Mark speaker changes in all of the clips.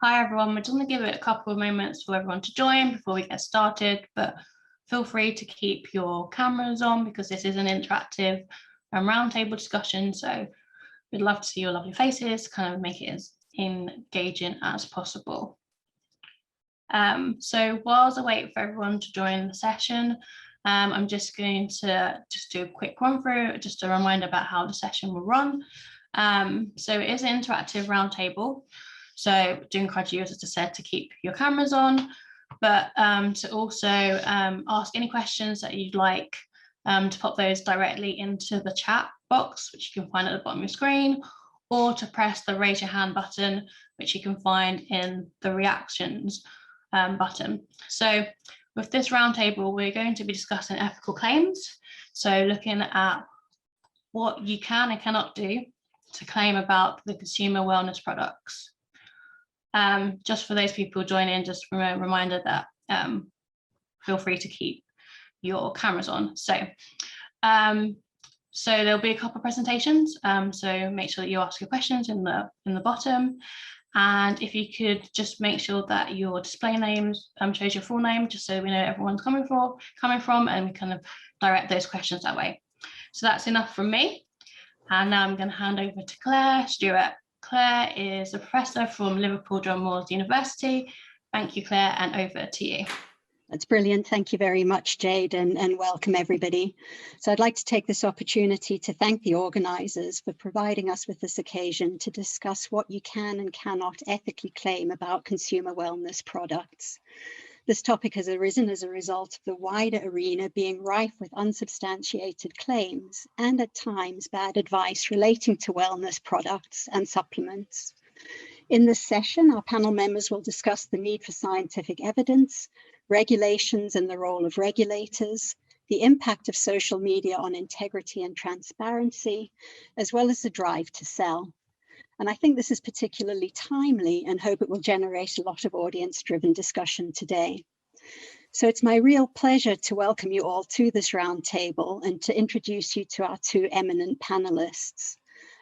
Speaker 1: Hi everyone, we're just going to give it a couple of moments for everyone to join before we get started, but feel free to keep your cameras on because this is an interactive roundtable discussion, so we'd love to see your lovely faces to kind of make it as engaging as possible. So whilst I wait for everyone to join the session, I'm just going to do a quick run through, just a reminder about how the session will run. So it is an interactive roundtable. So I do encourage you, as I said, to keep your cameras on, but to also ask any questions that you'd like, to pop those directly into the chat box, which you can find at the bottom of your screen, or to press the raise your hand button, which you can find in the reactions button. So with this roundtable, we're going to be discussing ethical claims. So looking at what you can and cannot do to claim about the consumer wellness products. Just for those people joining, just a reminder that feel free to keep your cameras on. So there'll be a couple of presentations. So make sure that you ask your questions in the bottom. And if you could just make sure that your display names shows your full name, just so we know everyone's coming from, and we kind of direct those questions that way. So that's enough from me. And now I'm going to hand over to Claire Stewart. Claire is a professor from Liverpool John Moores University. Thank you, Claire, and over to you.
Speaker 2: That's brilliant. Thank you very much, Jade, and welcome everybody. So I'd like to take this opportunity to thank the organisers for providing us with this occasion to discuss what you can and cannot ethically claim about consumer wellness products. This topic has arisen as a result of the wider arena being rife with unsubstantiated claims and at times bad advice relating to wellness products and supplements. In this session, our panel members will discuss the need for scientific evidence, regulations and the role of regulators, the impact of social media on integrity and transparency, as well as the drive to sell. And I think this is particularly timely and hope it will generate a lot of audience-driven discussion today. So it's my real pleasure to welcome you all to this roundtable and to introduce you to our two eminent panelists.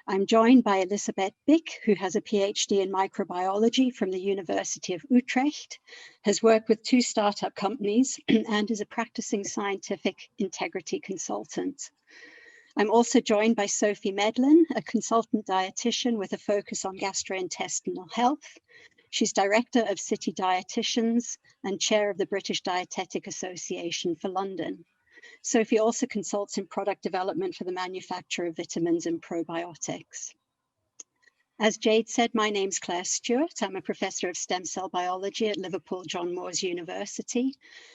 Speaker 2: I'm joined by Elisabeth Bick, who has a PhD in microbiology from the University of Utrecht, has worked with 2 startup companies, and is a practicing scientific integrity consultant. I'm also joined by Sophie Medlin, a consultant dietitian with a focus on gastrointestinal health. She's director of CityDieticians and chair of the British Dietetic Association for London. Sophie also consults in product development for the manufacture of vitamins and probiotics. As Jade said, my name's Claire Stewart. I'm a professor of stem cell biology at Liverpool John Moores University,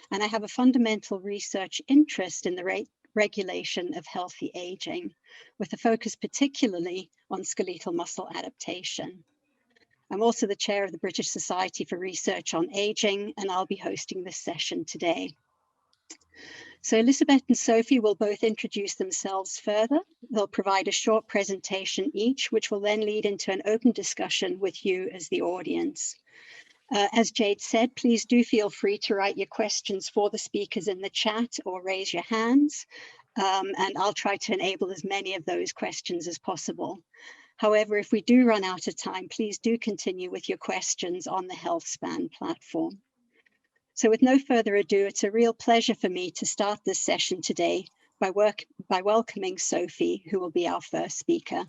Speaker 2: and I have a fundamental research interest in the regulation of healthy aging, with a focus particularly on skeletal muscle adaptation. I'm also the chair of the British Society for Research on Aging, and I'll be hosting this session today. So Elisabeth and Sophie will both introduce themselves further. They'll provide a short presentation each, which will then lead into an open discussion with you as the audience. As Jade said, please do feel free to write your questions for the speakers in the chat or raise your hands, and I'll try to enable as many of those questions as possible. However, if we do run out of time, please do continue with your questions on the Healthspan platform. So with no further ado, it's a real pleasure for me to start this session today by welcoming Sophie, who will be our first speaker.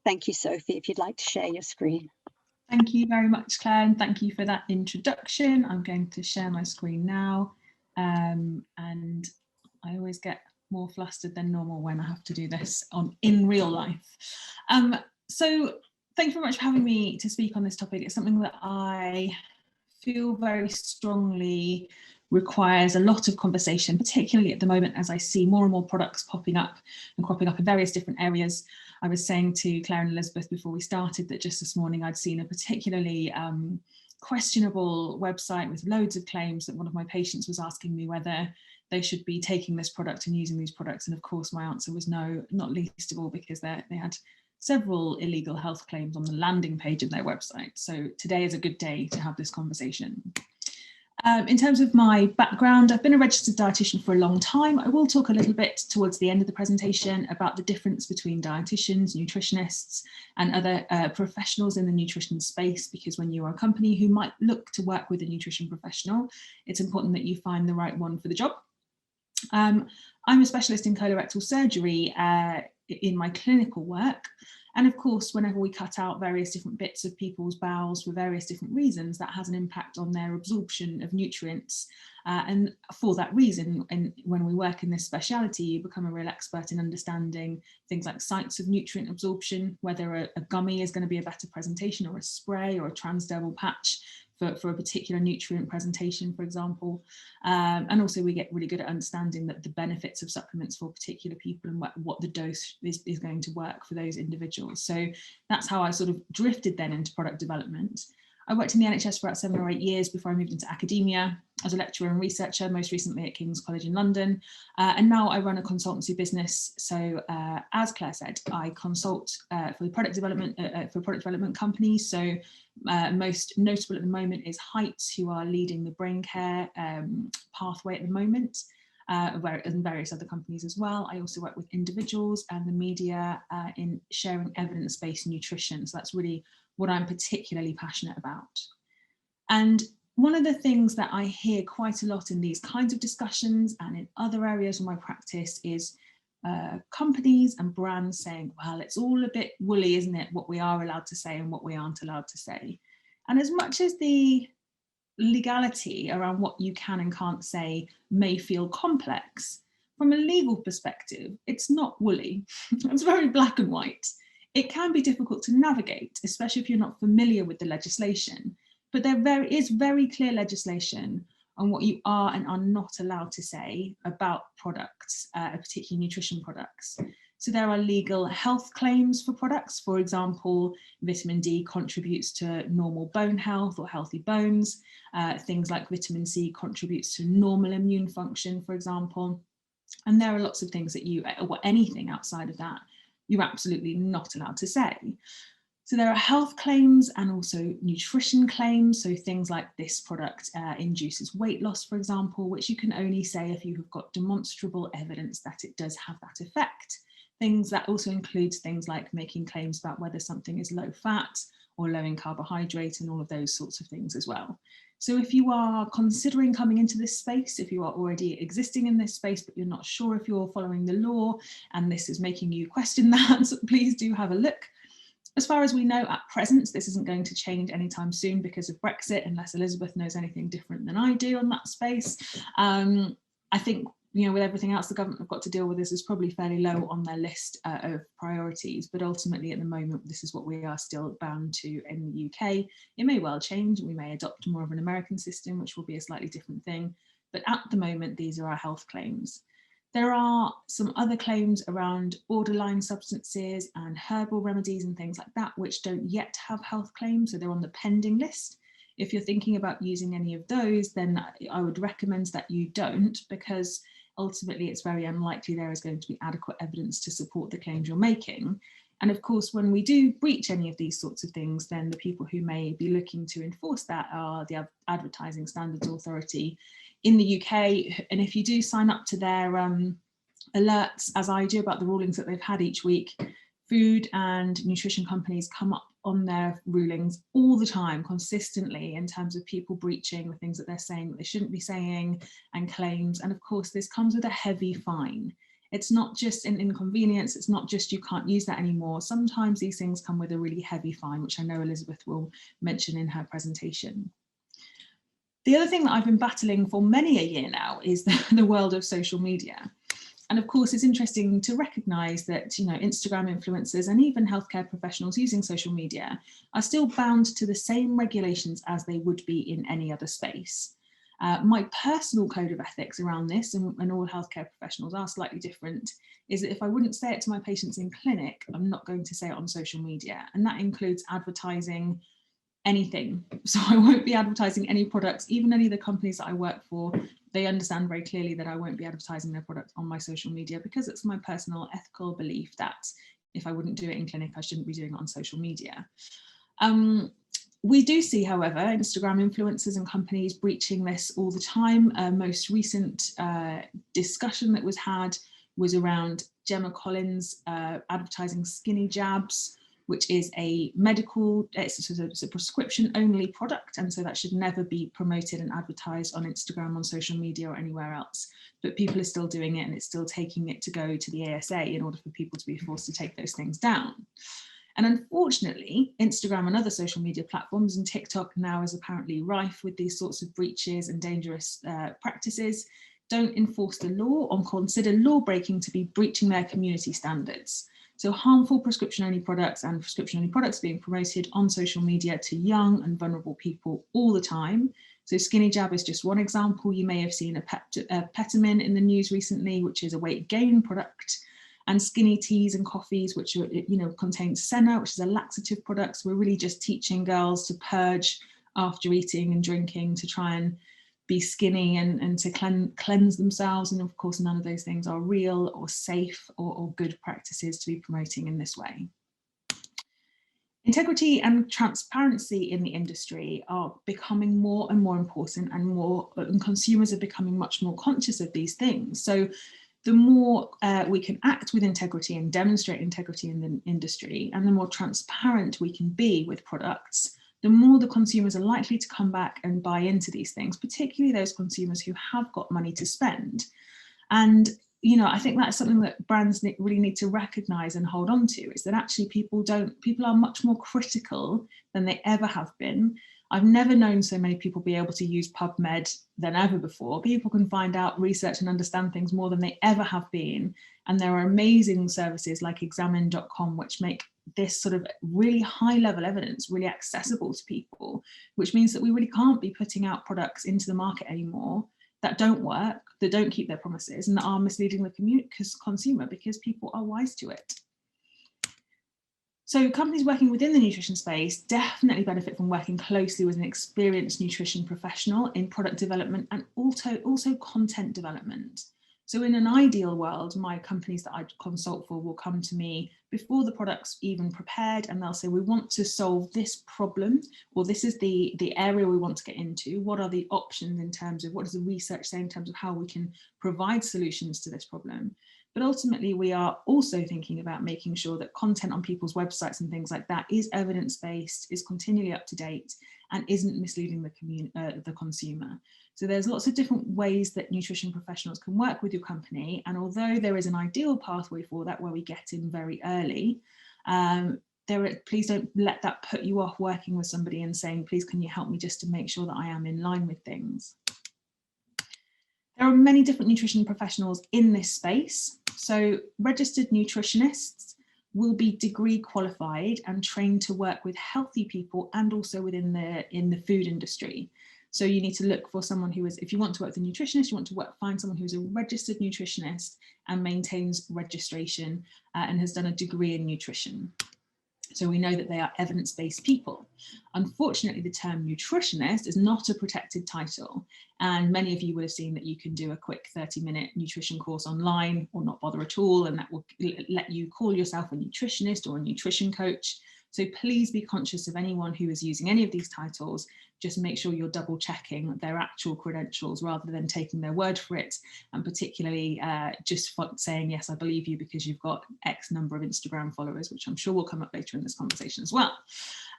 Speaker 2: Thank you, Sophie, if you'd like to share your screen.
Speaker 3: Thank you very much, Claire, and thank you for that introduction. I'm going to share my screen now, and I always get more flustered than normal when I have to do this in real life. So thank you very much for having me to speak on this topic. It's something that I feel very strongly requires a lot of conversation, particularly at the moment as I see more and more products popping up and cropping up in various different areas. I was saying to Claire and Elisabeth before we started that just this morning I'd seen a particularly questionable website with loads of claims that one of my patients was asking me whether they should be taking this product and using these products. And of course my answer was no, not least of all because they had several illegal health claims on the landing page of their website. So today is a good day to have this conversation. In terms of my background, I've been a registered dietitian for a long time. I will talk a little bit towards the end of the presentation about the difference between dietitians, nutritionists, and other professionals in the nutrition space, because when you are a company who might look to work with a nutrition professional, it's important that you find the right one for the job. I'm a specialist in colorectal surgery in my clinical work. And of course, whenever we cut out various different bits of people's bowels for various different reasons, that has an impact on their absorption of nutrients. And for that reason, and when we work in this speciality, you become a real expert in understanding things like sites of nutrient absorption, whether a gummy is going to be a better presentation, or a spray, or a transdermal patch for a particular nutrient presentation, for example. And also we get really good at understanding that the benefits of supplements for particular people and what the dose is going to work for those individuals. So that's how I sort of drifted then into product development. I worked in the NHS for about 7 or 8 years before I moved into academia as a lecturer and researcher, most recently at King's College in London. And now I run a consultancy business. So as Claire said, I consult for product development companies. So most notable at the moment is Heights, who are leading the brain care pathway at the moment, and various other companies as well. I also work with individuals and the media in sharing evidence-based nutrition. So that's really what I'm particularly passionate about. And one of the things that I hear quite a lot in these kinds of discussions and in other areas of my practice is companies and brands saying, well, it's all a bit woolly, isn't it, what we are allowed to say and what we aren't allowed to say. And as much as the legality around what you can and can't say may feel complex, from a legal perspective, it's not woolly. It's very black and white. It can be difficult to navigate, especially if you're not familiar with the legislation, but there is very clear legislation on what you are and are not allowed to say about products, particularly nutrition products. So there are legal health claims for products. For example, vitamin D contributes to normal bone health or healthy bones. Things like vitamin C contributes to normal immune function, for example. And there are lots of things that or anything outside of that, you're absolutely not allowed to say. So there are health claims and also nutrition claims. So things like this product induces weight loss, for example, which you can only say if you have got demonstrable evidence that it does have that effect. Things that also includes things like making claims about whether something is low fat or low in carbohydrate and all of those sorts of things as well. So if you are considering coming into this space, if you are already existing in this space, but you're not sure if you're following the law and this is making you question that, please do have a look. As far as we know at present, this isn't going to change anytime soon because of Brexit, unless Elisabeth knows anything different than I do on that space. I think, with everything else the government have got to deal with, this is probably fairly low on their list of priorities, but ultimately at the moment, this is what we are still bound to in the UK. It may well change. We may adopt more of an American system, which will be a slightly different thing. But at the moment, these are our health claims. There are some other claims around borderline substances and herbal remedies and things like that, which don't yet have health claims, so they're on the pending list. If you're thinking about using any of those, then I would recommend that you don't, because ultimately it's very unlikely there is going to be adequate evidence to support the claims you're making. And of course, when we do breach any of these sorts of things, then the people who may be looking to enforce that are the Advertising Standards Authority in the UK. And if you do sign up to their alerts, as I do, about the rulings that they've had each week, food and nutrition companies come up on their rulings all the time, consistently, in terms of people breaching the things that they're saying that they shouldn't be saying, and claims. And of course, this comes with a heavy fine. It's not just an inconvenience. It's not just you can't use that anymore. Sometimes these things come with a really heavy fine, which I know Elisabeth will mention in her presentation. The other thing that I've been battling for many a year now is the world of social media. And of course, it's interesting to recognise that, Instagram influencers and even healthcare professionals using social media are still bound to the same regulations as they would be in any other space. My personal code of ethics around this, and all healthcare professionals are slightly different, is that if I wouldn't say it to my patients in clinic, I'm not going to say it on social media. And that includes advertising anything. So I won't be advertising any products, even any of the companies that I work for. They understand very clearly that I won't be advertising their product on my social media, because it's my personal ethical belief that if I wouldn't do it in clinic, I shouldn't be doing it on social media. We do see, however, Instagram influencers and companies breaching this all the time. Most recent discussion that was had was around Gemma Collins advertising skinny jabs, which is a medical, it's a prescription only product, and so that should never be promoted and advertised on Instagram, on social media or anywhere else. But people are still doing it, and it's still taking it to go to the ASA in order for people to be forced to take those things down. And unfortunately, Instagram and other social media platforms, and TikTok now is apparently rife with these sorts of breaches and dangerous practices, don't enforce the law or consider law breaking to be breaching their community standards. So harmful prescription-only products and prescription-only products being promoted on social media to young and vulnerable people all the time. So Skinny Jab is just one example. You may have seen a Petamin in the news recently, which is a weight gain product, and skinny teas and coffees, which are, contain senna, which is a laxative product. So we're really just teaching girls to purge after eating and drinking to try and be skinny and to cleanse themselves. And of course, none of those things are real or safe or good practices to be promoting in this way. Integrity and transparency in the industry are becoming more and more important, and consumers are becoming much more conscious of these things. So the more we can act with integrity and demonstrate integrity in the industry, and the more transparent we can be with products, the more the consumers are likely to come back and buy into these things, particularly those consumers who have got money to spend. And I think that's something that brands really need to recognize and hold on to, is that actually people are much more critical than they ever have been. I've never known so many people be able to use PubMed than ever before. People can find out, research and understand things more than they ever have been. And there are amazing services like examine.com, which make this sort of really high level evidence really accessible to people, which means that we really can't be putting out products into the market anymore that don't work, that don't keep their promises, and that are misleading the consumer, because people are wise to it. So companies working within the nutrition space definitely benefit from working closely with an experienced nutrition professional in product development and also content development. So in an ideal world, my companies that I consult for will come to me before the product's even prepared, and they'll say, we want to solve this problem, or this is the area we want to get into. What are the options in terms of, what does the research say in terms of how we can provide solutions to this problem? But ultimately, we are also thinking about making sure that content on people's websites and things like that is evidence-based, is continually up to date, and isn't misleading the consumer. So there's lots of different ways that nutrition professionals can work with your company. And although there is an ideal pathway for that where we get in very early, please don't let that put you off working with somebody and saying, please, can you help me just to make sure that I am in line with things? There are many different nutrition professionals in this space. So registered nutritionists will be degree qualified and trained to work with healthy people and also within the food industry. So you need to look for someone who is, if you want to work with a nutritionist, you want to find someone who's a registered nutritionist and maintains registration and has done a degree in nutrition. So we know that they are evidence-based people. Unfortunately, the term nutritionist is not a protected title. And many of you will have seen that you can do a quick 30-minute nutrition course online or not bother at all. And that will let you call yourself a nutritionist or a nutrition coach. So please be conscious of anyone who is using any of these titles. Just make sure you're double checking their actual credentials rather than taking their word for it. And particularly just saying, yes, I believe you because you've got X number of Instagram followers, which I'm sure will come up later in this conversation as well.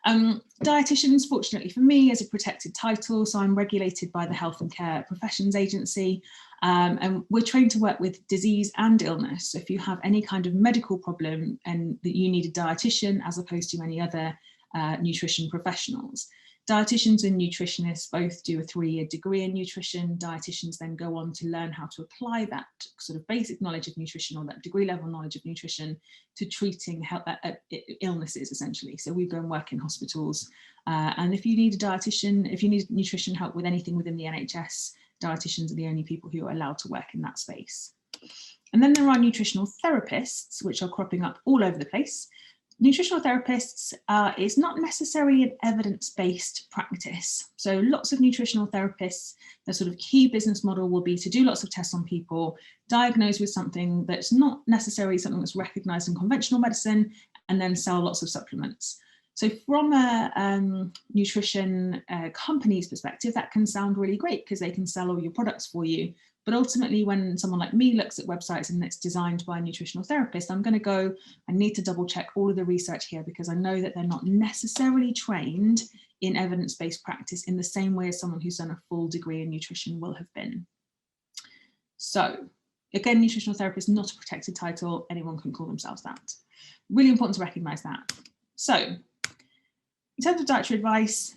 Speaker 3: Dietitians, fortunately for me, is a protected title. So I'm regulated by the Health and Care Professions Agency. And we're trained to work with disease and illness. So if you have any kind of medical problem and that you need a dietitian as opposed to any other nutrition professionals. Dietitians and nutritionists both do a 3-year degree in nutrition. Dietitians then go on to learn how to apply that sort of basic knowledge of nutrition, or that degree level knowledge of nutrition, to treating illnesses, essentially. So we go and work in hospitals. And if you need a dietitian, if you need nutrition help with anything within the NHS, dietitians are the only people who are allowed to work in that space. And then there are nutritional therapists, which are cropping up all over the place. Nutritional therapists is not necessarily an evidence-based practice. So lots of nutritional therapists, their sort of key business model will be to do lots of tests on people, diagnose with something that's not necessarily something that's recognized in conventional medicine, and then sell lots of supplements. So from a nutrition company's perspective, that can sound really great because they can sell all your products for you. But ultimately, when someone like me looks at websites and it's designed by a nutritional therapist, I'm going to go, I need to double check all of the research here because I know that they're not necessarily trained in evidence-based practice in the same way as someone who's done a full degree in nutrition will have been. So again, nutritional therapist, not a protected title. Anyone can call themselves that. Really important to recognize that. So in terms of dietary advice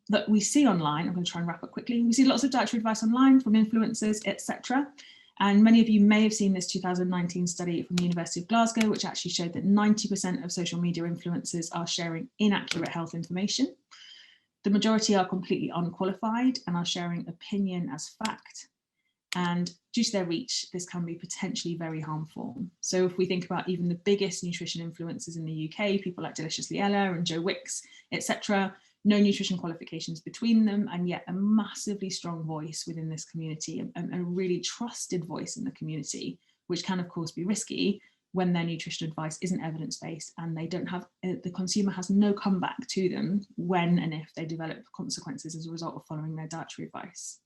Speaker 3: that we see online, I'm going to try and wrap up quickly. We see lots of dietary advice online from influencers, etc. And many of you may have seen this 2019 study from the University of Glasgow, which actually showed that 90% of social media influencers are sharing inaccurate health information. The majority are completely unqualified and are sharing opinion as fact. And due to their reach, this can be potentially very harmful. So if we think about even the biggest nutrition influencers in the UK, people like Deliciously Ella and Joe Wicks, etc., no nutrition qualifications between them, and yet a massively strong voice within this community, and a really trusted voice in the community, which can of course be risky when their nutrition advice isn't evidence-based and they don't have, the consumer has no comeback to them when and if they develop consequences as a result of following their dietary advice.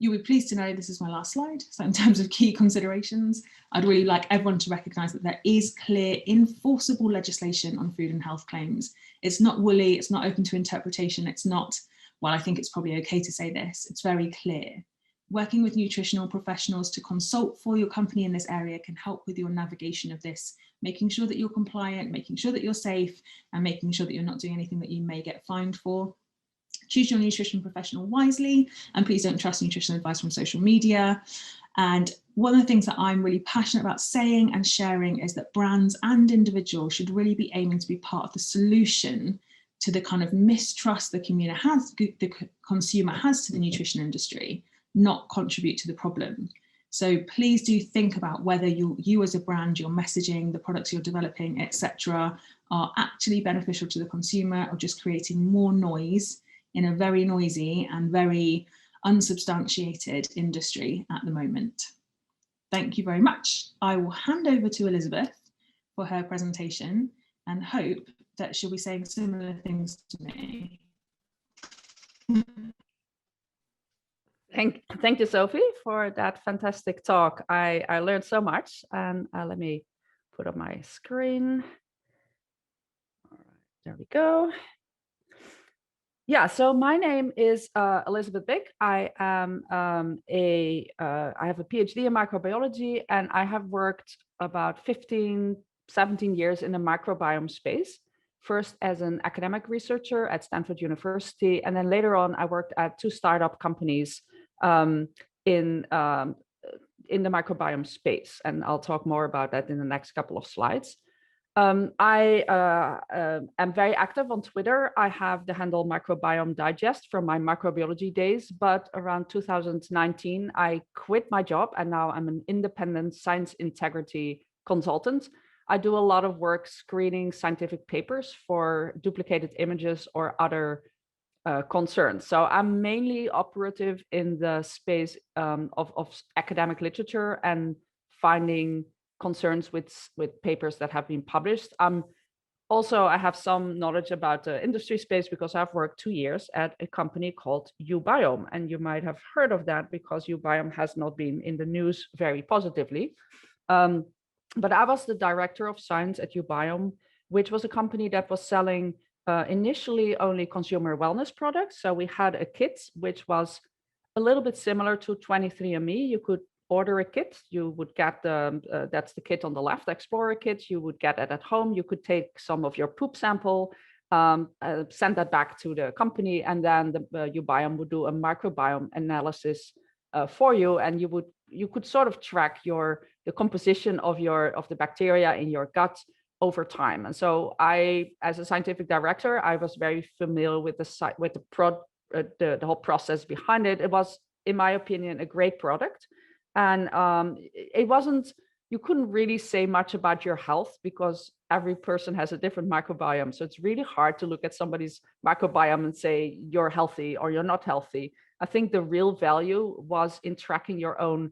Speaker 3: You'll be pleased to know this is my last slide. So in terms of key considerations, I'd really like everyone to recognise that there is clear, enforceable legislation on food and health claims. It's not woolly, it's not open to interpretation, it's not, well, I think it's probably okay to say this, it's very clear. Working with nutritional professionals to consult for your company in this area can help with your navigation of this, making sure that you're compliant, making sure that you're safe, and making sure that you're not doing anything that you may get fined for. Choose your nutrition professional wisely, and please don't trust nutrition advice from social media. And one of the things that I'm really passionate about saying and sharing is that brands and individuals should really be aiming to be part of the solution to the kind of mistrust the consumer has to the nutrition industry, not contribute to the problem. So please do think about whether you as a brand, your messaging, the products you're developing, etc., are actually beneficial to the consumer or just creating more noise in a very noisy and very unsubstantiated industry at the moment. Thank you very much. I will hand over to Elisabeth for her presentation and hope that she'll be saying similar things to me.
Speaker 4: Thank you, Sophie, for that fantastic talk. I learned so much, and let me put up my screen. All right, there we go. Yeah, so my name is Elisabeth Bick. I am I have a PhD in microbiology, and I have worked about 15, 17 years in the microbiome space. First as an academic researcher at Stanford University, and then later on I worked at 2 startup companies in the microbiome space, and I'll talk more about that in the next couple of slides. I am very active on Twitter. I have the handle Microbiome Digest from my microbiology days, but around 2019, I quit my job and now I'm an independent science integrity consultant. I do a lot of work screening scientific papers for duplicated images or other concerns. So I'm mainly operative in the space of academic literature and finding concerns with papers that have been published. Also, I have some knowledge about the industry space because I've worked 2 years at a company called Ubiome, and you might have heard of that because Ubiome has not been in the news very positively. But I was the director of science at Ubiome, which was a company that was selling initially only consumer wellness products. So we had a kit which was a little bit similar to 23andMe. You could order a kit, you would get that's the kit on the left, Explorer kit, you would get it at home, you could take some of your poop sample, send that back to the company, and then the Ubiome would do a microbiome analysis for you, and you could sort of track the composition of the bacteria in your gut over time. And so I, as a scientific director, I was very familiar with the whole process behind it. It was, in my opinion, a great product. And you couldn't really say much about your health because every person has a different microbiome. So it's really hard to look at somebody's microbiome and say you're healthy or you're not healthy. I think the real value was in tracking your own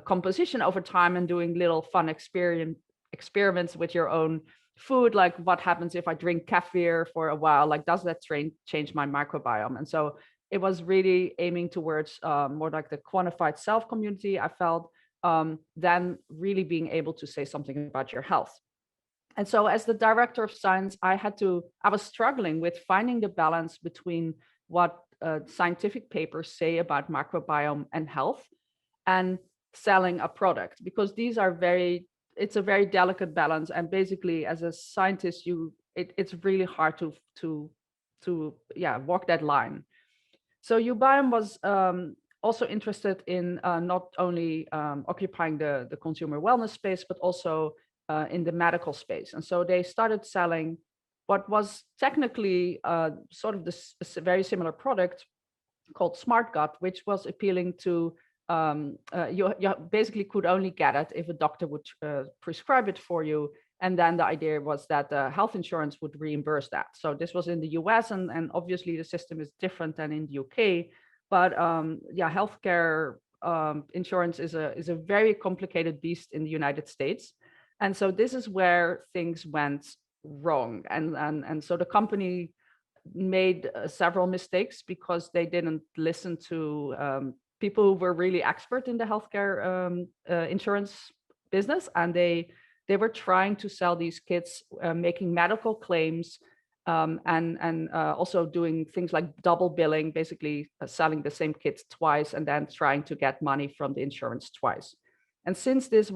Speaker 4: composition over time and doing little fun experiments with your own food, like what happens if I drink kefir for a while, like does that change my microbiome? And so it was really aiming towards more like the quantified self community, I felt, than really being able to say something about your health. And so as the director of science, I was struggling with finding the balance between what scientific papers say about microbiome and health and selling a product, because these are it's a very delicate balance. And basically as a scientist, it's really hard to walk that line. So Ubiome was also interested in not only occupying the consumer wellness space, but also in the medical space. And so they started selling what was technically sort of this very similar product called Smart Gut, which was appealing to you basically could only get it if a doctor would prescribe it for you. And then the idea was that health insurance would reimburse that. So this was in the US, and obviously the system is different than in the UK. But healthcare insurance is a very complicated beast in the United States. And so this is where things went wrong. And so the company made several mistakes because they didn't listen to people who were really expert in the healthcare insurance business. And they were trying to sell these kits, making medical claims, and also doing things like double billing, basically selling the same kits twice and then trying to get money from the insurance twice. And since this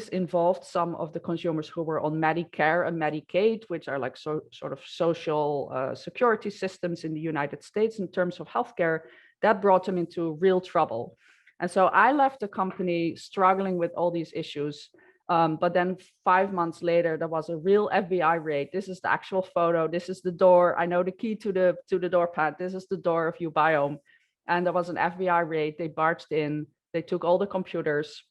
Speaker 4: involved some of the consumers who were on Medicare and Medicaid, which are like sort of social security systems in the United States in terms of healthcare, that brought them into real trouble. And so I left the company struggling with all these issues. But then 5 months later, there was a real FBI raid. This is the actual photo. This is the door. I know the key to the door pad. This is the door of Ubiome. And there was an FBI raid. They barged in. They took all the computers.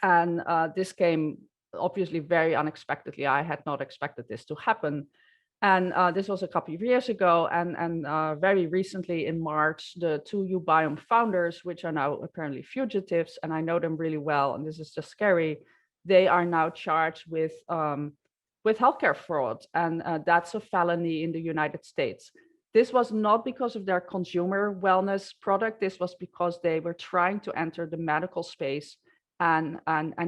Speaker 4: And this came obviously very unexpectedly. I had not expected this to happen. And this was a couple of years ago. And very recently in March, the two Ubiome founders, which are now apparently fugitives, and I know them really well, and this is just scary, they are now charged with healthcare fraud. And that's a felony in the United States. This was not because of their consumer wellness product. This was because they were trying to enter the medical space and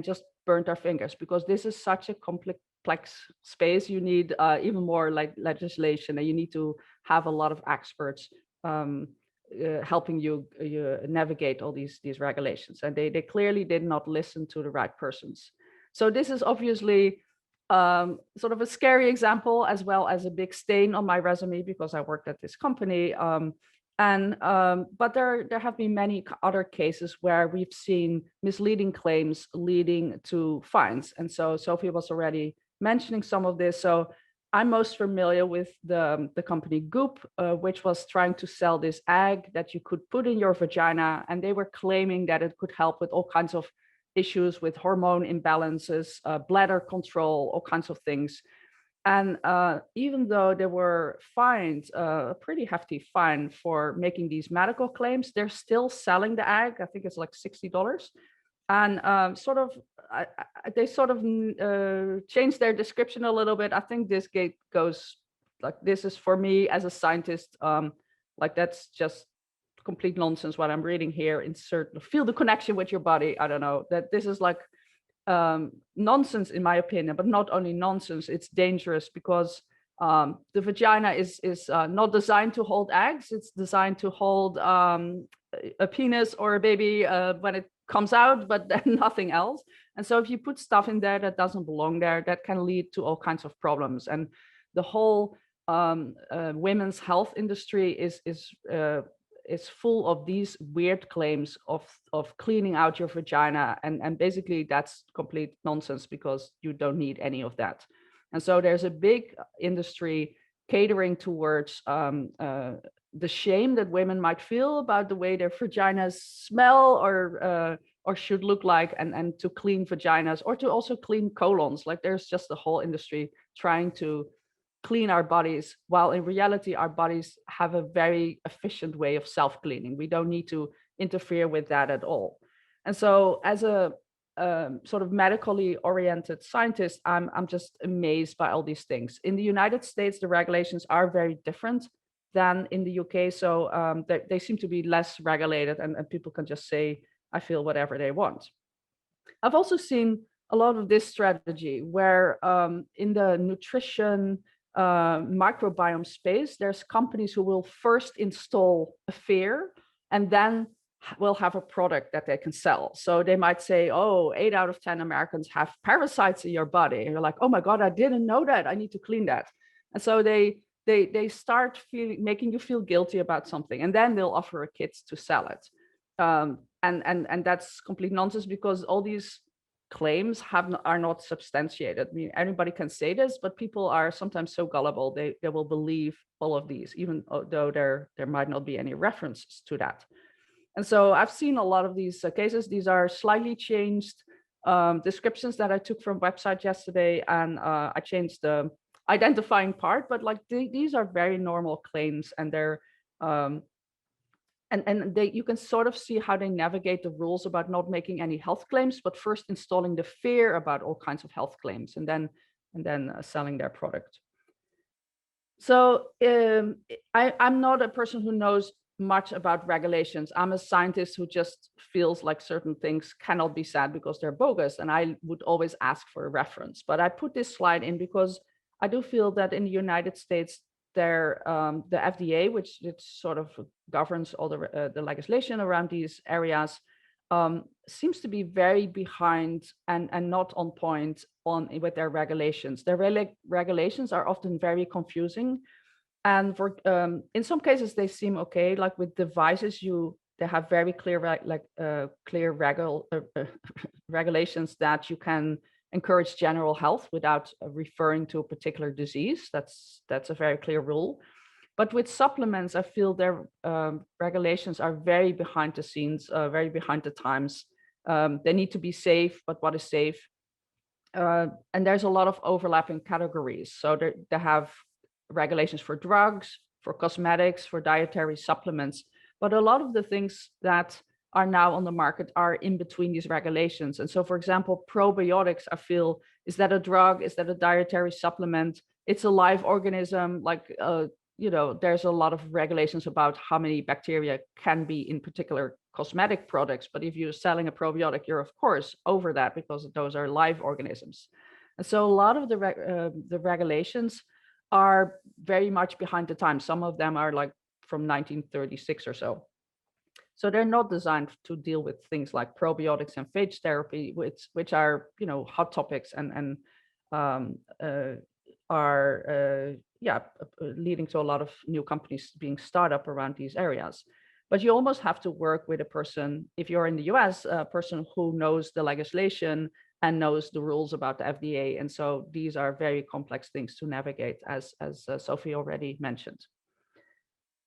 Speaker 4: just burnt their fingers, because this is such a complex space. You need even more like legislation, and you need to have a lot of experts helping you navigate all these regulations. And they clearly did not listen to the right persons. So this is obviously sort of a scary example, as well as a big stain on my resume, because I worked at this company. But there have been many other cases where we've seen misleading claims leading to fines. And so Sophie was already mentioning some of this. So I'm most familiar with the company Goop, which was trying to sell this egg that you could put in your vagina. And they were claiming that it could help with all kinds of issues with hormone imbalances, bladder control, all kinds of things. And even though they were fined a pretty hefty fine for making these medical claims, they're still selling the egg. I think it's like $60. And they sort of changed their description a little bit. I think this gate goes like, this is for me as a scientist, like that's just complete nonsense what I'm reading here. Feel the connection with your body. I don't know, that this is like nonsense in my opinion, but not only nonsense, it's dangerous, because the vagina is not designed to hold eggs. It's designed to hold a penis or a baby when it comes out, but then nothing else. And so if you put stuff in there that doesn't belong there, that can lead to all kinds of problems. And the whole women's health industry is full of these weird claims of cleaning out your vagina. And basically that's complete nonsense, because you don't need any of that. And so there's a big industry catering towards the shame that women might feel about the way their vaginas smell or should look like, and to clean vaginas, or to also clean colons. Like there's just a whole industry trying to clean our bodies, while in reality our bodies have a very efficient way of self-cleaning. We don't need to interfere with that at all. And so as a sort of medically oriented scientist, I'm just amazed by all these things. In the United States, the regulations are very different than in the UK. So they seem to be less regulated, and people can just say, I feel whatever they want. I've also seen a lot of this strategy where in the nutrition microbiome space, there's companies who will first install a fear and then will have a product that they can sell. So they might say, oh, 8 out of 10 Americans have parasites in your body. And you're like, oh my God, I didn't know that. I need to clean that. And so they start making you feel guilty about something, and then they'll offer a kit to sell it. And that's complete nonsense, because all these claims are not substantiated. I mean, anybody can say this, but people are sometimes so gullible, they will believe all of these, even though there might not be any references to that. And so I've seen a lot of these cases. These are slightly changed descriptions that I took from website yesterday, and I changed the identifying part, but like these are very normal claims, and they're you can sort of see how they navigate the rules about not making any health claims, but first installing the fear about all kinds of health claims, and then selling their product. So I'm not a person who knows much about regulations. I'm a scientist who just feels like certain things cannot be said because they're bogus, and I would always ask for a reference. But I put this slide in because I do feel that in the United States, the FDA, which sort of governs all the legislation around these areas, seems to be very behind and not on point with their regulations. Their regulations are often very confusing, and for in some cases they seem okay. Like with devices, they have very clear regulations that you can encourage general health without referring to a particular disease. That's a very clear rule. But with supplements, I feel their regulations are very behind the scenes, very behind the times. They need to be safe, but what is safe? And there's a lot of overlapping categories. So they have regulations for drugs, for cosmetics, for dietary supplements. But a lot of the things that are now on the market are in between these regulations. And so, for example, probiotics, I feel, is that a drug? Is that a dietary supplement? It's a live organism. Like, there's a lot of regulations about how many bacteria can be in particular cosmetic products. But if you're selling a probiotic, you're of course over that, because those are live organisms. And so a lot of the regulations are very much behind the times. Some of them are like from 1936 or so. So they're not designed to deal with things like probiotics and phage therapy, which are, hot topics and are leading to a lot of new companies being started up around these areas. But you almost have to work with a person, if you're in the US, a person who knows the legislation and knows the rules about the FDA. And so these are very complex things to navigate, as Sophie already mentioned.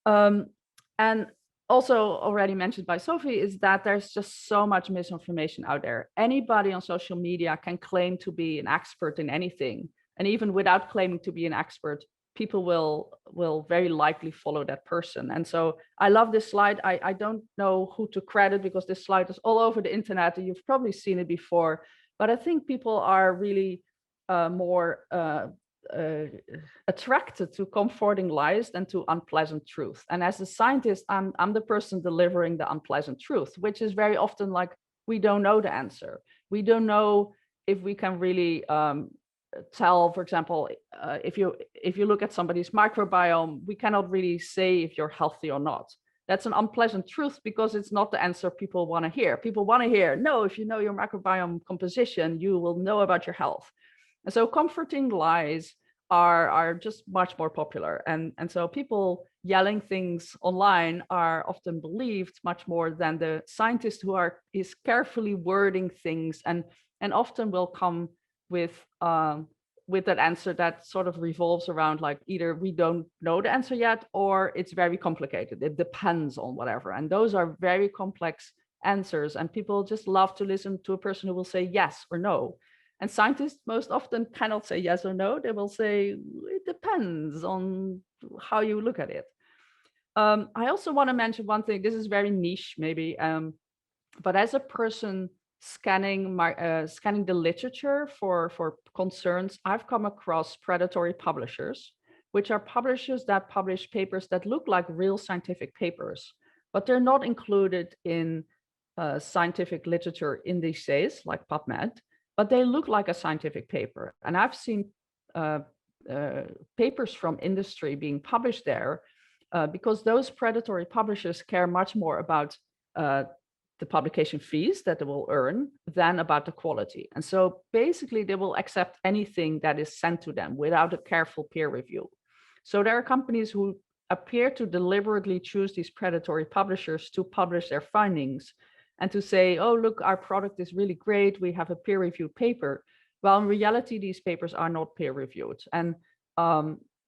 Speaker 4: And also already mentioned by Sophie is that there's just so much misinformation out there. Anybody on social media can claim to be an expert in anything. And even without claiming to be an expert, people will very likely follow that person. And so I love this slide. I don't know who to credit, because this slide is all over the internet and you've probably seen it before. But I think people are really more attracted to comforting lies than to unpleasant truth. And as a scientist, I'm the person delivering the unpleasant truth, which is very often like, we don't know the answer. We don't know if we can really tell, for example, if you look at somebody's microbiome, we cannot really say if you're healthy or not. That's an unpleasant truth, because it's not the answer people want to hear. People want to hear, no, if you know your microbiome composition, you will know about your health. And so comforting lies are just much more popular. And so people yelling things online are often believed much more than the scientist who is carefully wording things and often will come with that answer that sort of revolves around, like, either we don't know the answer yet, or it's very complicated. It depends on whatever. And those are very complex answers. And people just love to listen to a person who will say yes or no. And scientists most often cannot say yes or no. They will say, it depends on how you look at it. I also want to mention one thing. This is very niche, maybe. But as a person scanning the literature for concerns, I've come across predatory publishers, which are publishers that publish papers that look like real scientific papers, but they're not included in scientific literature indices like PubMed, but they look like a scientific paper. And I've seen papers from industry being published there because those predatory publishers care much more about the publication fees that they will earn than about the quality. And so basically they will accept anything that is sent to them without a careful peer review. So there are companies who appear to deliberately choose these predatory publishers to publish their findings and to say, oh, look, our product is really great, we have a peer-reviewed paper. Well, in reality, these papers are not peer-reviewed. And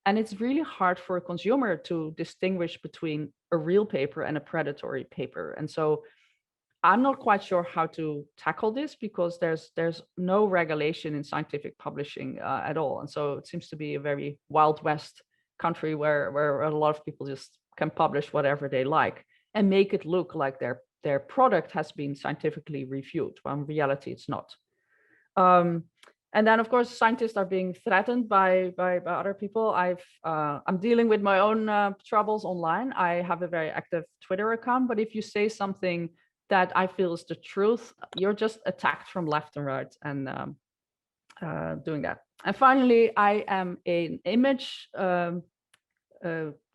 Speaker 4: it's really hard for a consumer to distinguish between a real paper and a predatory paper. And so I'm not quite sure how to tackle this because there's no regulation in scientific publishing at all. And so it seems to be a very Wild West country where a lot of people just can publish whatever they like and make it look like their product has been scientifically reviewed, when in reality it's not. And then, of course, scientists are being threatened by other people. I'm dealing with my own troubles online. I have a very active Twitter account, but if you say something that I feel is the truth, you're just attacked from left and right, and doing that. And finally, I am an image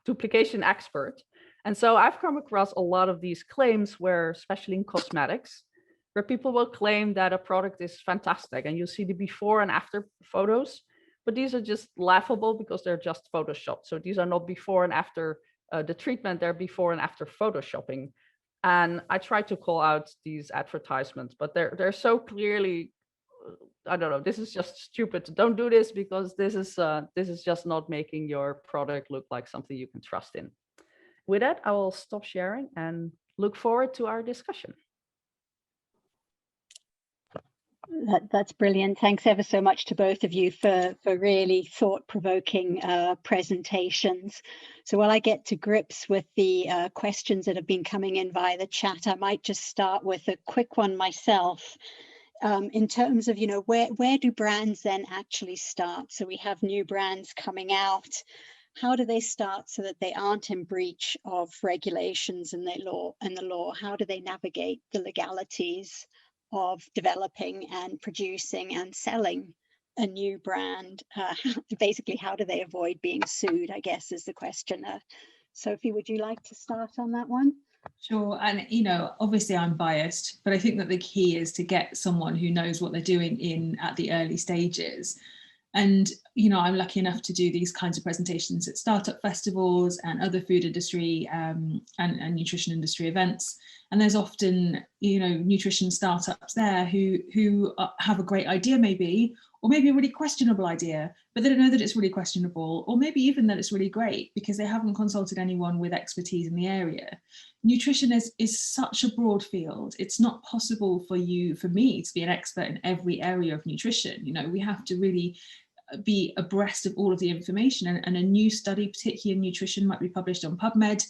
Speaker 4: duplication expert. And so I've come across a lot of these claims where, especially in cosmetics, where people will claim that a product is fantastic and you see the before and after photos, but these are just laughable because they're just photoshopped. So these are not before and after the treatment, they're before and after photoshopping. And I try to call out these advertisements, but they're so clearly, I don't know, this is just stupid. Don't do this because this is just not making your product look like something you can trust in. With that, I will stop sharing and look forward to our discussion.
Speaker 2: That's brilliant. Thanks ever so much to both of you for really thought-provoking presentations. So while I get to grips with the questions that have been coming in via the chat, I might just start with a quick one myself. In terms of, where do brands then actually start? So we have new brands coming out. How do they start so that they aren't in breach of regulations and the law? How do they navigate the legalities of developing and producing and selling a new brand? Basically, how do they avoid being sued, I guess, is the question. Sophie, would you like to start on that one?
Speaker 3: Sure. And, obviously I'm biased, but I think that the key is to get someone who knows what they're doing at the early stages. And, I'm lucky enough to do these kinds of presentations at startup festivals and other food industry and nutrition industry events. And there's often, nutrition startups there who have a great idea maybe, or maybe a really questionable idea, but they don't know that it's really questionable, or maybe even that it's really great because they haven't consulted anyone with expertise in the area. Nutrition is such a broad field. It's not possible for me to be an expert in every area of nutrition. We have to really be abreast of all of the information, and a new study, particularly in nutrition, might be published on PubMed.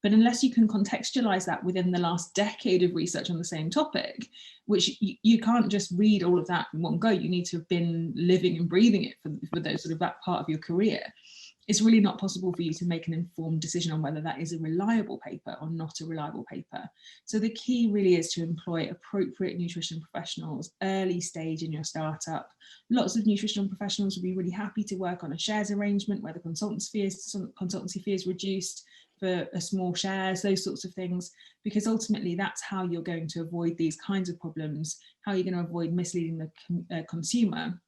Speaker 3: But unless you can contextualize that within the last decade of research on the same topic, which you can't just read all of that in one go, you need to have been living and breathing it for those that part of your career. It's really not possible for you to make an informed decision on whether that is a reliable paper or not a reliable paper. So the key really is to employ appropriate nutrition professionals early stage in your startup. Lots of nutritional professionals will be really happy to work on a shares arrangement where the consultancy fee is reduced for a small shares, those sorts of things, because ultimately that's how you're going to avoid these kinds of problems, how you're going to avoid misleading the consumer.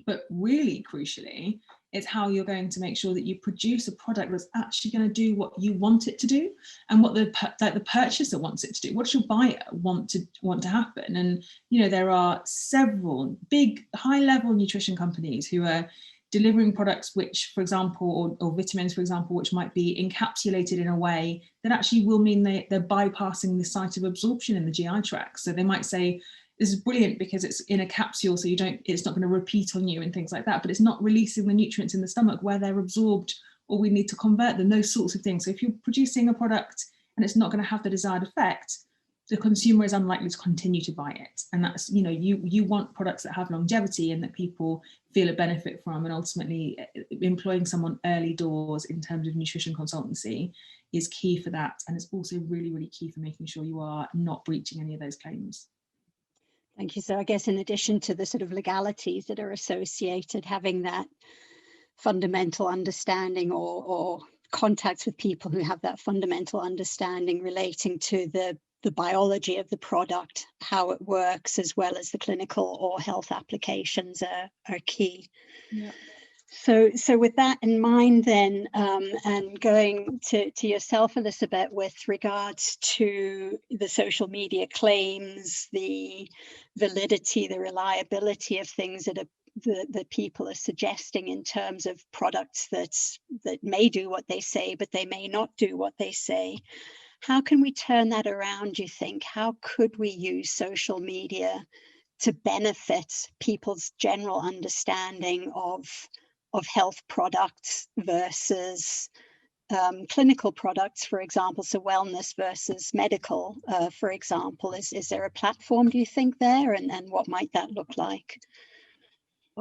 Speaker 3: But really crucially, it's how you're going to make sure that you produce a product that's actually going to do what you want it to do and what the purchaser wants it to do. What does your buyer want to happen? And there are several big high-level nutrition companies who are delivering products which, for example, or vitamins, for example, which might be encapsulated in a way that actually will mean they're bypassing the site of absorption in the GI tract. So they might say, this is brilliant because it's in a capsule, so it's not going to repeat on you and things like that, but it's not releasing the nutrients in the stomach where they're absorbed, or we need to convert them, those sorts of things. So if you're producing a product and it's not going to have the desired effect, the consumer is unlikely to continue to buy it. And that's, you know, you want products that have longevity and that people feel a benefit from, and ultimately employing someone early doors in terms of nutrition consultancy is key for that. And it's also really, really key for making sure you are not breaching any of those claims.
Speaker 2: Thank you. So I guess in addition to the sort of legalities that are associated, having that fundamental understanding or contacts with people who have that fundamental understanding relating to the biology of the product, how it works, as well as the clinical or health applications are key.
Speaker 3: Yeah.
Speaker 2: So with that in mind then, and going to yourself, Elisabeth, with regards to the social media claims, the validity, the reliability of things that people are suggesting in terms of products that may do what they say, but they may not do what they say. How can we turn that around, do you think? How could we use social media to benefit people's general understanding of health products versus clinical products, for example, so wellness versus medical, for example? Is there a platform, do you think, there, and what might that look like?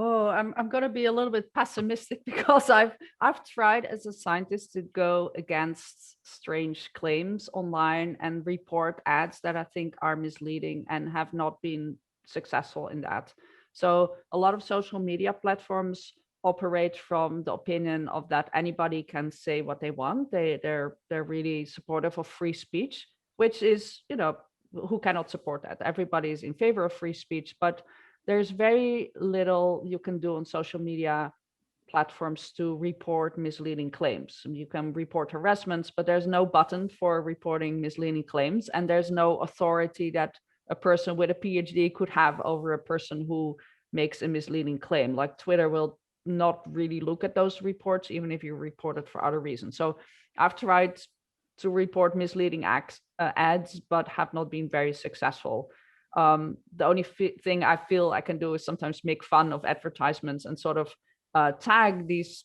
Speaker 4: Oh, I'm going to be a little bit pessimistic because I've tried as a scientist to go against strange claims online and report ads that I think are misleading and have not been successful in that. So a lot of social media platforms operate from the opinion of that anybody can say what they want. They're really supportive of free speech, which is, you know, who cannot support that? Everybody is in favor of free speech, but there's very little you can do on social media platforms to report misleading claims. You can report harassments, but there's no button for reporting misleading claims, and there's no authority that a person with a PhD could have over a person who makes a misleading claim. Like Twitter will not really look at those reports, even if you report it for other reasons. So I've tried to report misleading ads, but have not been very successful. The only thing I feel I can do is sometimes make fun of advertisements and sort of tag these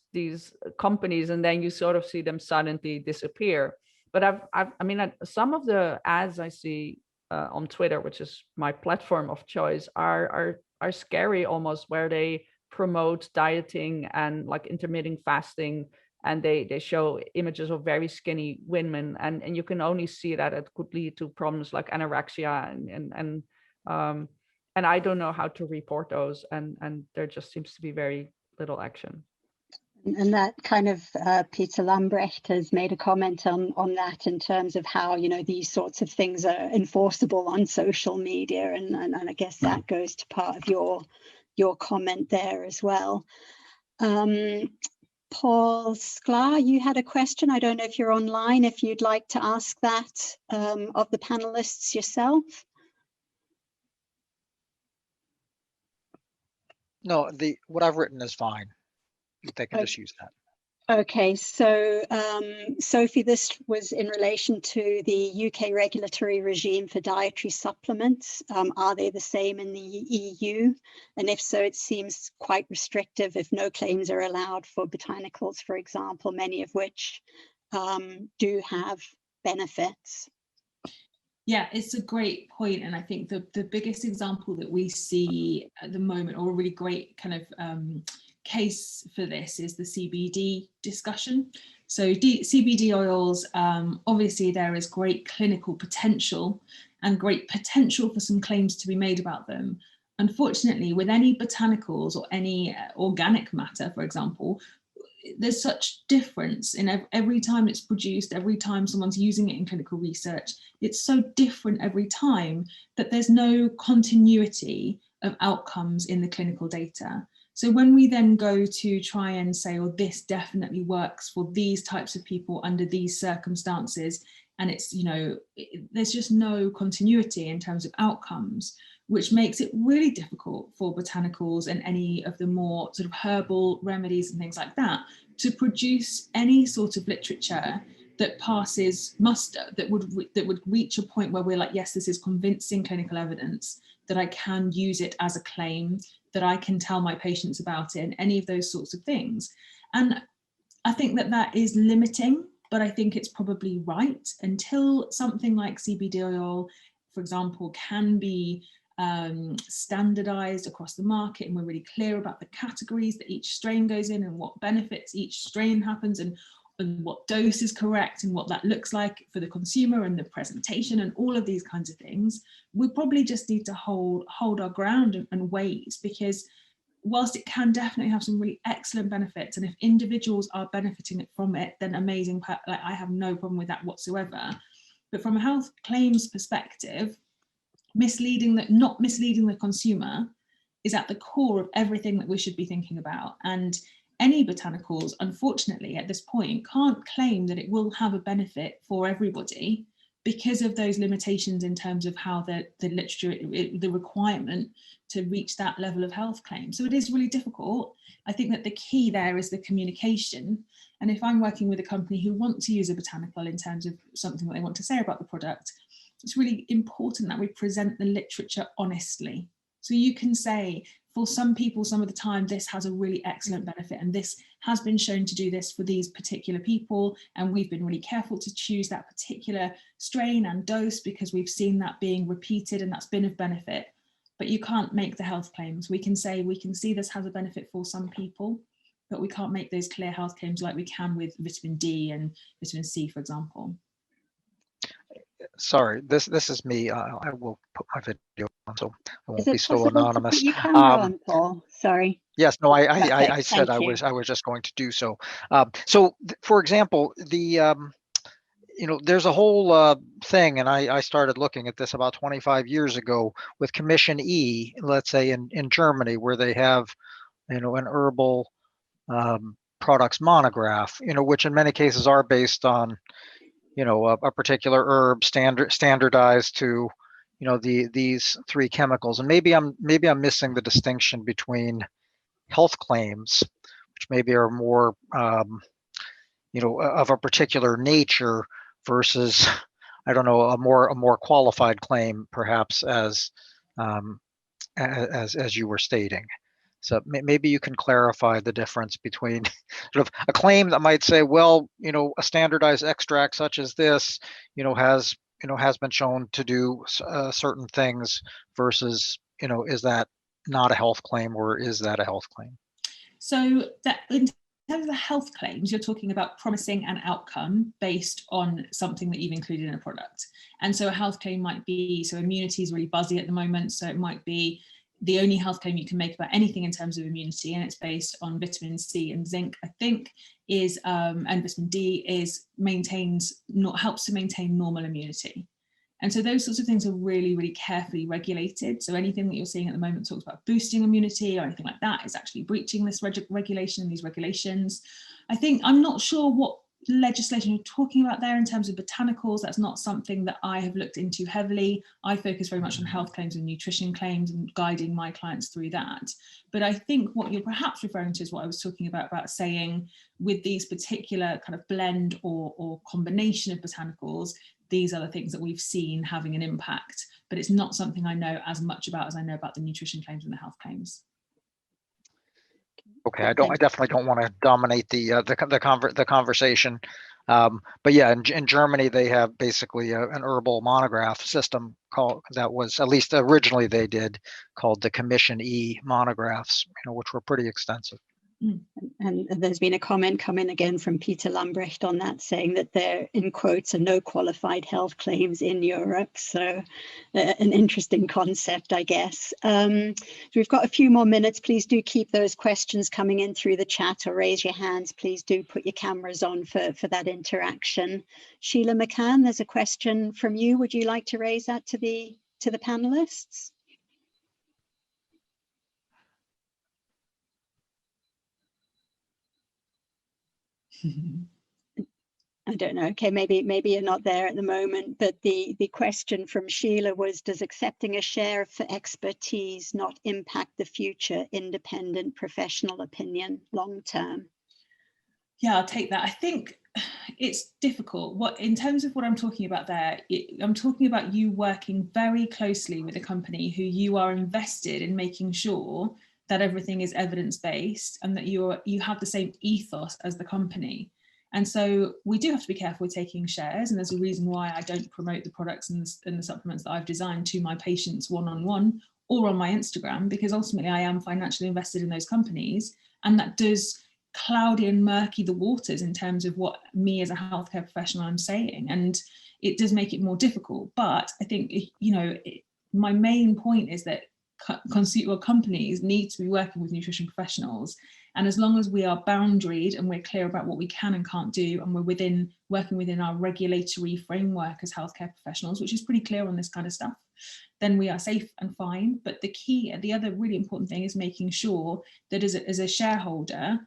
Speaker 4: companies, and then you sort of see them suddenly disappear. But I mean, some of the ads I see on Twitter, which is my platform of choice, are scary almost, where they promote dieting and like intermittent fasting, and they show images of very skinny women, and you can only see that it could lead to problems like anorexia and I don't know how to report those, and there just seems to be very little action.
Speaker 2: And that kind of Peter Lambrecht has made a comment on that in terms of how, you know, these sorts of things are enforceable on social media, and I guess that goes to part of your comment there as well. Paul Sklar, you had a question. I don't know if you're online, if you'd like to ask that of the panelists yourself.
Speaker 5: No, what I've written is fine. They can just use that.
Speaker 2: Okay, so Sophie, this was in relation to the UK regulatory regime for dietary supplements. Are they the same in the EU? And if so, it seems quite restrictive if no claims are allowed for botanicals, for example, many of which do have benefits.
Speaker 3: Yeah, it's a great point. And I think the biggest example that we see at the moment, or a really great kind of case for this, is the CBD discussion. So CBD oils, obviously there is great clinical potential and great potential for some claims to be made about them. Unfortunately, with any botanicals or any organic matter, for example, there's such difference in every time it's produced, every time someone's using it in clinical research. It's so different every time that there's no continuity of outcomes in the clinical data. So when we then go to try and say, oh, this definitely works for these types of people under these circumstances, and it's, you know, there's just no continuity in terms of outcomes, which makes it really difficult for botanicals and any of the more sort of herbal remedies and things like that to produce any sort of literature that passes muster, that would reach a point where we're like, yes, this is convincing clinical evidence, that I can use it as a claim, that I can tell my patients about it, and any of those sorts of things. And I think that is limiting, but I think it's probably right until something like CBD oil for example, can be standardized across the market, and we're really clear about the categories that each strain goes in and what benefits each strain happens, and what dose is correct and what that looks like for the consumer and the presentation and all of these kinds of things, we probably just need to hold our ground and wait, because whilst it can definitely have some really excellent benefits, and if individuals are benefiting from it, then amazing, like I have no problem with that whatsoever. But from a health claims perspective, not misleading the consumer is at the core of everything that we should be thinking about. And any botanicals, unfortunately, at this point, can't claim that it will have a benefit for everybody because of those limitations in terms of how the literature, the requirement to reach that level of health claim. So it is really difficult. I think that the key there is the communication. And if I'm working with a company who want to use a botanical in terms of something that they want to say about the product, it's really important that we present the literature honestly. So you can say, for some people, some of the time, this has a really excellent benefit, and this has been shown to do this for these particular people, and we've been really careful to choose that particular strain and dose because we've seen that being repeated and that's been of benefit. But you can't make the health claims. We can say, we can see this has a benefit for some people, but we can't make those clear health claims like we can with vitamin D and vitamin C, for example.
Speaker 5: Sorry, this is me. I will put my video on so I won't be so
Speaker 2: possible
Speaker 5: anonymous.
Speaker 2: to put your camera on, Paul? Sorry.
Speaker 5: Yes, no, I
Speaker 2: Perfect,
Speaker 5: said
Speaker 2: thank you.
Speaker 5: I was just going to do so. For example, the there's a whole thing, and I started looking at this about 25 years ago with Commission E, let's say in Germany, where they have an herbal products monograph, which in many cases are based on a particular herb standardized to these three chemicals. And maybe I'm missing the distinction between health claims, which maybe are more of a particular nature, versus I don't know, a more qualified claim, perhaps, as you were stating. So maybe you can clarify the difference between sort of a claim that might say, well, a standardized extract such as this, has been shown to do certain things, versus, is that not a health claim, or is that a health claim?
Speaker 3: So that in terms of the health claims, you're talking about promising an outcome based on something that you've included in a product. And so a health claim might be, so immunity is really buzzy at the moment, so it might be the only health claim you can make about anything in terms of immunity, and it's based on vitamin C and zinc, I think, is and vitamin D helps to maintain normal immunity. And so those sorts of things are really, really carefully regulated. So anything that you're seeing at the moment talks about boosting immunity or anything like that is actually breaching this regulation and these regulations. I'm not sure what legislation you're talking about there in terms of botanicals. That's not something that I have looked into heavily. I focus very much on health claims and nutrition claims and guiding my clients through that. But I think what you're perhaps referring to is what I was talking about saying with these particular kind of blend or combination of botanicals, these are the things that we've seen having an impact, but it's not something I know as much about as I know about the nutrition claims and the health claims.
Speaker 5: Okay, I definitely don't want to dominate the conversation, but yeah, in Germany they have basically an herbal monograph system that was, at least originally they did, called the Commission E monographs, which were pretty extensive.
Speaker 2: And there's been a comment coming again from Peter Lambrecht on that, saying that there, in quotes, are no qualified health claims in Europe. So an interesting concept, I guess. So we've got a few more minutes. Please do keep those questions coming in through the chat or raise your hands. Please do put your cameras on for that interaction. Sheila McCann, there's a question from you. Would you like to raise that to the panelists? I don't know. Okay, maybe you're not there at the moment, but the question from Sheila was, does accepting a share for expertise not impact the future independent professional opinion long term?
Speaker 3: Yeah, I'll take that. I think it's difficult. In terms of what I'm talking about there, I'm talking about you working very closely with a company who you are invested in making sure that everything is evidence-based and that you have the same ethos as the company. And so we do have to be careful with taking shares. And there's a reason why I don't promote the products and the supplements that I've designed to my patients one-on-one or on my Instagram, because ultimately I am financially invested in those companies. And that does cloudy and murky the waters in terms of what me as a healthcare professional I'm saying. And it does make it more difficult. But I think, my main point is that consumer companies need to be working with nutrition professionals. And as long as we are boundaried and we're clear about what we can and can't do, and we're working within our regulatory framework as healthcare professionals, which is pretty clear on this kind of stuff, then we are safe and fine. But the other really important thing is making sure that as a shareholder,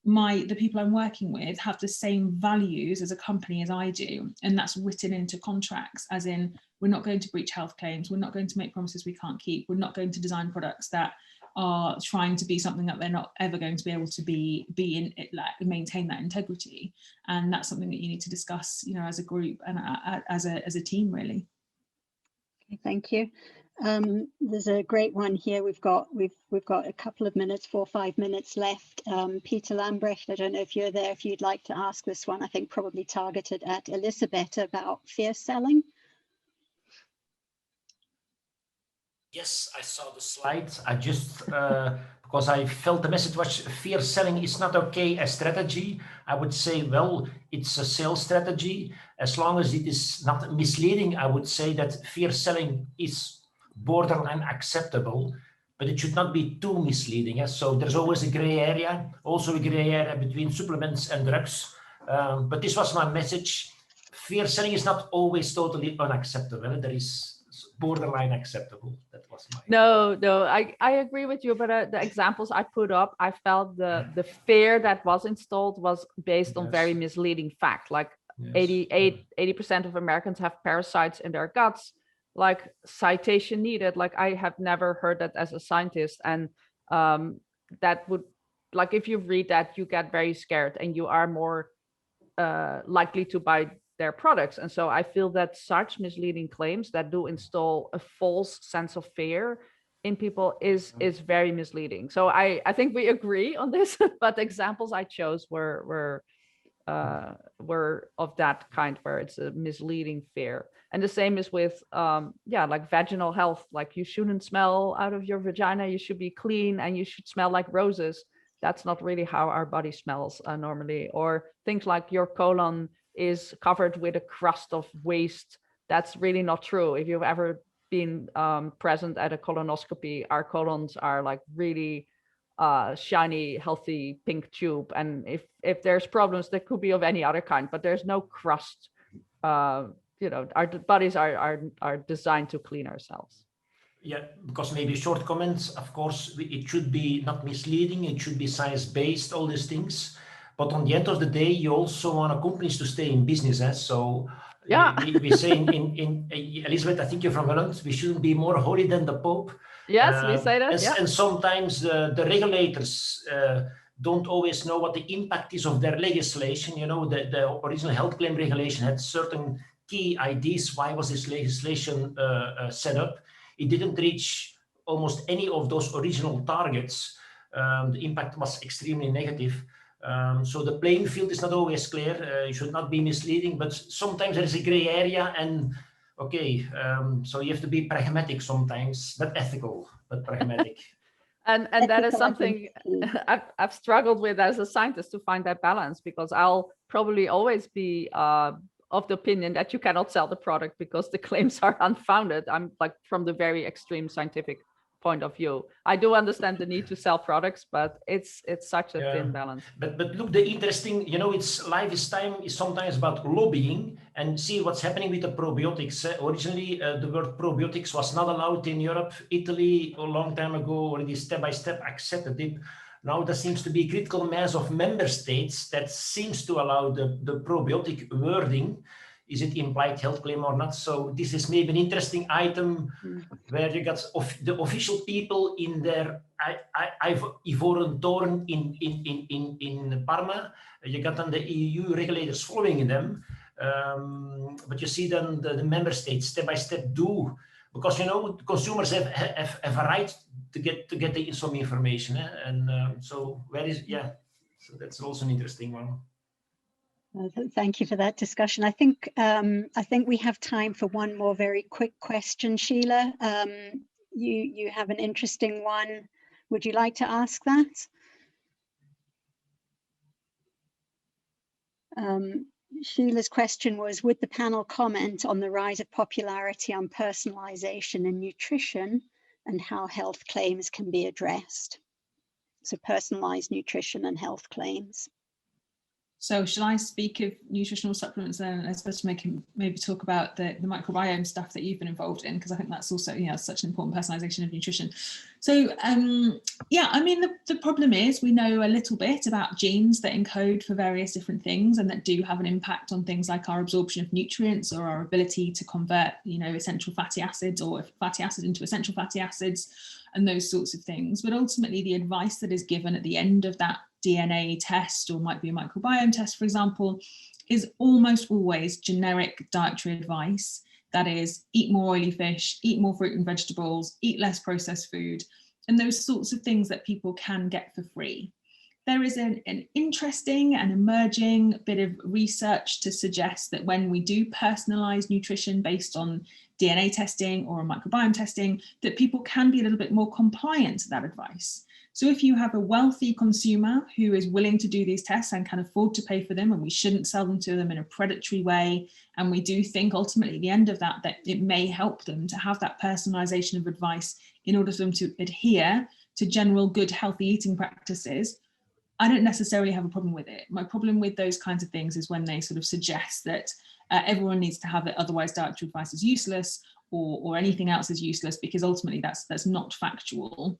Speaker 3: the people I'm working with have the same values as a company as I do. And that's written into contracts, as in, we're not going to breach health claims. We're not going to make promises we can't keep. We're not going to design products that are trying to be something that they're not ever going to be able to be in, maintain that integrity. And that's something that you need to discuss, as a group and as a team, really.
Speaker 2: Okay, thank you. There's a great one here. We've got a couple of minutes, 4 or 5 minutes left. Peter Lambrecht, I don't know if you're there, if you'd like to ask this one. I think probably targeted at Elisabeth, about fear selling.
Speaker 6: Yes, I saw the slide. I just, because I felt the message was fear selling is not okay as strategy. I would say, well, it's a sales strategy. As long as it is not misleading, I would say that fear selling is borderline acceptable, but it should not be too misleading. Yes? So there's always a gray area, also a gray area between supplements and drugs. But this was my message. Fear selling is not always totally unacceptable. There is borderline acceptable. That was my...
Speaker 4: No, I agree with you, but the examples I put up, I felt the fear that was installed was based on very misleading fact. Like 80% of Americans have parasites in their guts. Like, citation needed. Like, I have never heard that as a scientist, and that would, like, if you read that, you get very scared and you are more likely to buy their products. And so I feel that such misleading claims that do install a false sense of fear in people is very misleading. So I think we agree on this, but the examples I chose were of that kind, where it's a misleading fear. And the same is with like vaginal health. Like, you shouldn't smell out of your vagina, you should be clean, and you should smell like roses. That's not really how our body smells normally. Or things like your colon is covered with a crust of waste. That's really not true. If you've ever been present at a colonoscopy, our colons are like really shiny, healthy pink tube. And if there's problems, there could be of any other kind, but there's no crust. Our bodies are designed to clean ourselves.
Speaker 6: Yeah, because maybe short comments, of course, it should be not misleading, it should be science-based, all these things. But on the end of the day, you also want companies to stay in business. Eh? So
Speaker 4: yeah,
Speaker 6: we say in Elisabeth, I think you're from Holland, we shouldn't be more holy than the Pope.
Speaker 4: Yes, we say that.
Speaker 6: And sometimes the regulators don't always know what the impact is of their legislation. The original health claim regulation had certain key ideas. Why was this legislation set up? It didn't reach almost any of those original targets. The impact was extremely negative. So the playing field is not always clear. You should not be misleading, but sometimes there is a gray area, and so you have to be pragmatic sometimes, not ethical, but pragmatic.
Speaker 4: and that is something I've struggled with as a scientist, to find that balance, because I'll probably always be of the opinion that you cannot sell the product because the claims are unfounded. I'm like, from the very extreme scientific point of view. I do understand the need to sell products, but it's such a thin balance.
Speaker 6: But look, the interesting, it's life is time is sometimes about lobbying, and see what's happening with the probiotics. Originally, the word probiotics was not allowed in Europe. Italy, a long time ago, already step by step accepted it. Now there seems to be a critical mass of member states that seems to allow the probiotic wording. Is it implied health claim or not? So this is maybe an interesting item where you got the official people in their Ivoren Toren in Parma. You got then the EU regulators following them. But you see then the member states step by step do, because consumers have a right to get some information, and so so that's also an interesting one.
Speaker 2: Thank you for that discussion. I think we have time for one more very quick question, Sheila. You have an interesting one. Would you like to ask that? Sheila's question was, would the panel comment on the rise of popularity on personalization in nutrition and how health claims can be addressed? So personalized nutrition and health claims.
Speaker 3: So shall I speak of nutritional supplements then, and especially maybe talk about the microbiome stuff that you've been involved in, because I think that's also, you know, such an important personalization of nutrition. So yeah, I mean, the problem is we know a little bit about genes that encode for various different things and that do have an impact on things like our absorption of nutrients or our ability to convert, you know, essential fatty acids or fatty acids into essential fatty acids and those sorts of things. But ultimately the advice that is given at the end of that DNA test, or might be a microbiome test, for example, is almost always generic dietary advice. That is, eat more oily fish, eat more fruit and vegetables, eat less processed food, and those sorts of things that people can get for free. There is an interesting and emerging bit of research to suggest that when we do personalized nutrition based on DNA testing or microbiome testing, that people can be a little bit more compliant to that advice. So if you have a wealthy consumer who is willing to do these tests and can afford to pay for them, and we shouldn't sell them to them in a predatory way, and we do think ultimately at the end of that it may help them to have that personalization of advice in order for them to adhere to general good healthy eating practices, I don't necessarily have a problem with it. My problem with those kinds of things is when they sort of suggest that everyone needs to have it, otherwise dietary advice is useless, or anything else is useless, because ultimately that's not factual.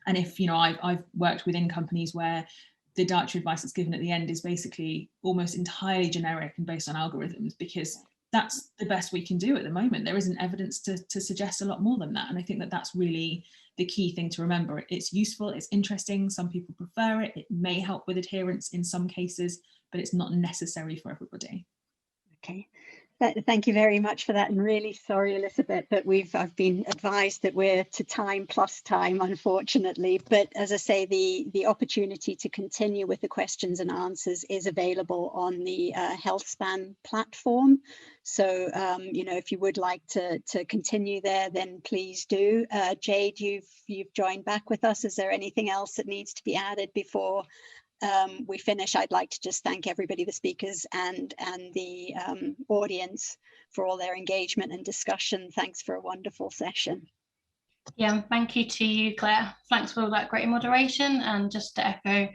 Speaker 3: And if, you know, I've worked within companies where the dietary advice that's given at the end is basically almost entirely generic and based on algorithms, because that's the best we can do at the moment. There isn't evidence to suggest a lot more than that. And I think that that's really the key thing to remember. It's useful, it's interesting, some people prefer it, it may help with adherence in some cases, but it's not necessary for everybody.
Speaker 2: Okay. Thank you very much for that, and really sorry, Elisabeth, that I've been advised that we're to time plus time, unfortunately. But as I say, the opportunity to continue with the questions and answers is available on the Healthspan platform. So, you know, if you would like to continue there, then please do. Jade, you've joined back with us. Is there anything else that needs to be added before we finish? I'd like to just thank everybody, the speakers and the audience, for all their engagement and discussion. Thanks for a wonderful session.
Speaker 1: Yeah, thank you to you, Claire. Thanks for all that great moderation, and just to echo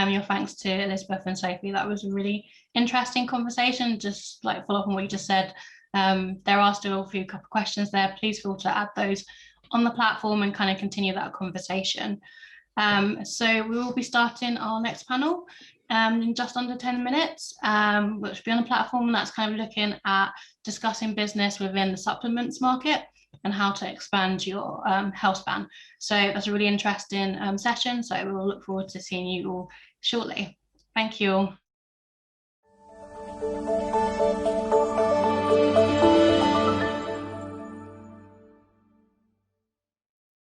Speaker 1: your thanks to Elisabeth and Sophie. That was a really interesting conversation. Just like follow up on what you just said, there are still a few couple of questions there. Please feel to add those on the platform and kind of continue that conversation. So we will be starting our next panel in just under 10 minutes, which will be on the platform, and that's kind of looking at discussing business within the supplements market and how to expand your Healthspan. So that's a really interesting session. So we will look forward to seeing you all shortly. Thank you all.